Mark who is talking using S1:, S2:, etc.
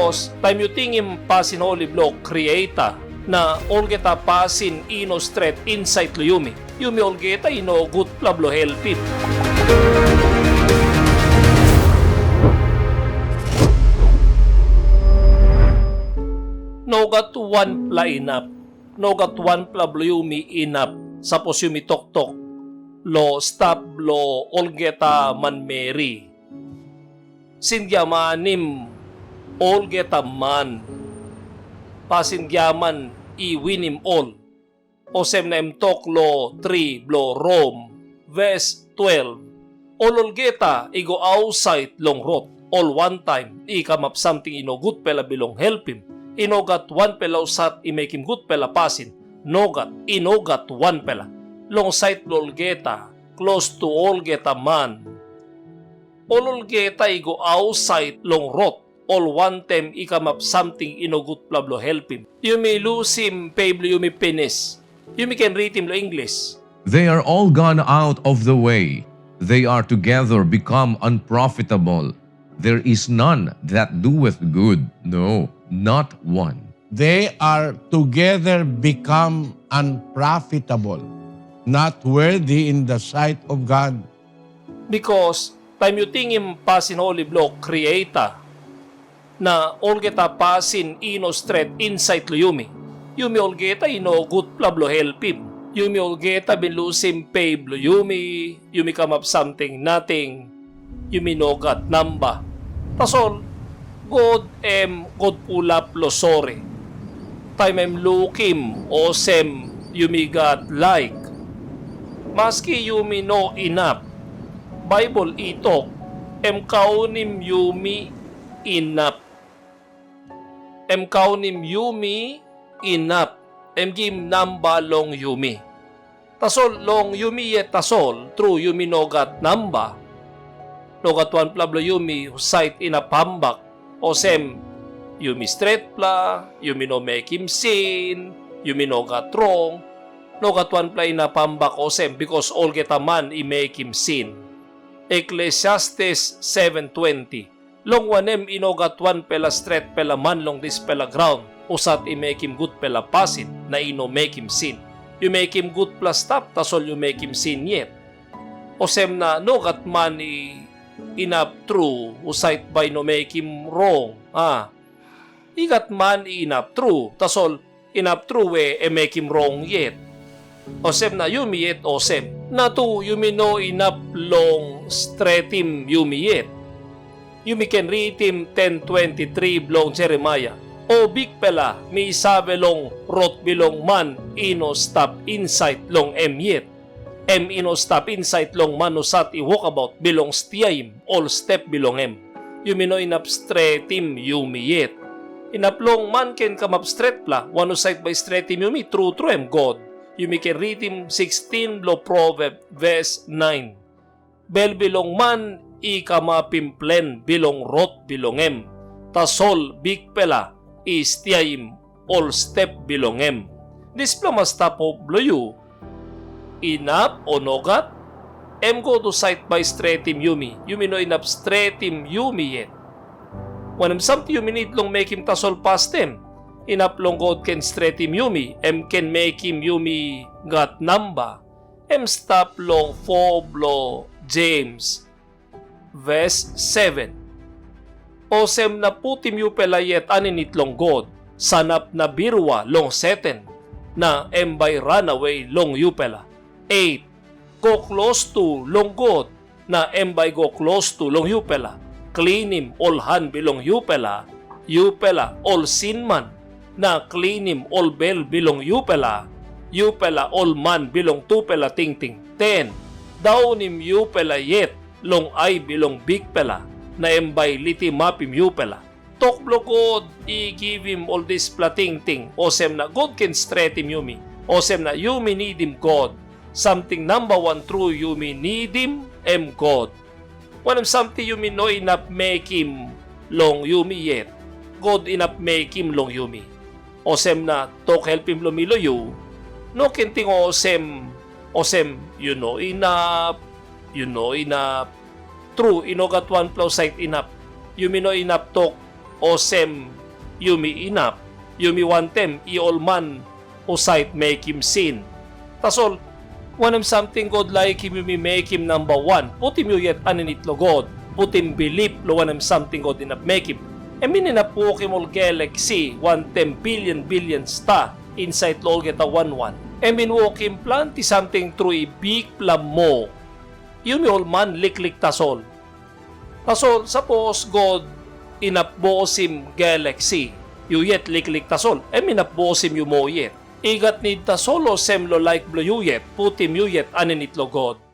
S1: Because time you tingim pasin holy block creata na olgeta pasin ino stret insait lo yumi olgeta ino gutpela blo helpim. Nogat wanpela inap. Nogat wanpela blo yumi inap. Sapos yumi tok-tok lo stop lo olgeta manmeri. Singyamanim olgeta man. Pasingyaman winim all. Osem na emtok lo 3 blo Rome. Verse 12. Ololgeta igo outside long rot. All one time ikamap something ino gutpela bilong helpim. Inogat wanpela husat mekim gutpela pasin. Nogat inogat wanpela. Long site lolgeta close to olgeta man. Ololgeta igo outside long rot. All one time ikamap something inogut plablo helpim. Yumi lusim pablo yumi penis. Yumi can read him lo English.
S2: They are all gone out of the way. They are together become unprofitable. There is none that doeth good, no, not one.
S3: They are together become unprofitable, not worthy in the sight of God.
S1: Because time you tingim pasin holy block creata na olgeta pasin ino stret insait lo yumi olgeta ino gutpela blo helpim. Yumi olgeta binlusim pablo yumi kamap something nothing. Yumi nogat namba. Tasol God gutpula lo sorry. Time lukim osem yumi got like. Maski yumi no inap. Bible itok kaunim yumi inap. Kaunim yumi inap. Gim namba long yumi. Tasol long yumi yet tasol true yumi nogat namba. Nogat wanpela blo yumi husait inapambak. Osem yumi stretpla, yumi no mekim sin, yumi nogat wrong. Nogat wanpela inapambak osem because all geta man mekim sin. Ecclesiastes 7:20. Long wanem inogat wanpela stret pela man long dispela graun. Usat mekim gutpela pasin na ino mekim sin. You mekim gutpela stop tasol you mekim sin yet. Osem na nogat man inap true usait by no mekim wrong. Igat man inap true tasol inap true mekim wrong yet. Osem na yumi yet osem. Na tu yumi no inap long stretim yumi yet. Yumi can read him 10:23 blong Jeremiah. O bigpela mi sabe long rot bilong man ino stop insait long yet. Ino stop insait long man husat i walkabout bilong stiaim all step bilong Yumi no inap stretim yumi yet. Inaplong man ken kamap stretpla one husait by stretim yumi true God. Yumi can read him 16 blo proverb verse 9. Bel bilong man ikamapimplen bilong rot bilong tasol bigpela istiaim all step bilong Dispela mastapo bloyu inap o nogat go to site by stretim yumi no inap stretim yumi yet. Wanam samti yumi need long mekim tasol pastem inap long god ken stretim yumi ken mekim yumi got namba stop long 4 blo James verse 7. Osem na putim yu pelayet aninitlong God, sanap na birwa long seten, na by runaway long yupela. 8. Go close to long God, na by go close to long yupela. Cleanim all han bilong yupela, yupela all sinman, na cleanim all bel bilong yupela, yupela all man bilong tupela tingting. 10. Dawnim yupela yet, long ay bilong bigpela, na by liti mapim yupela. Tokblo God, i-give him all this tingting. Osem na God can stretim yumi. Osem na yumi need him God. Something number one true yumi need him, God. When something yumi no inap mekim long yumi yet. God inap mekim long yumi. Osem na tok helpim lumilo yu. No kenting osem you know inap. True inogat one plus site inap. Yumi no inap tok o sem yumi inap, yumi wantem iolman husat mekim sin. Tasol, wanem something god like yumi mekim namba 1, putim yuyet aninitlogod, putim bilip lo wanem something god inap mekim. Emin na po kimol galaxy 110 billion sta insait lo geta 11. Emin wo kim planti something true big plam mo. Yumi olman liklik tasol. Tasol suppose god inapbosim galaxy. Yuyet liklik tasol. Emin napbosim yumoyet. Igat ni tasolo semlo like blue yuyet putim yuyet aninitlo god.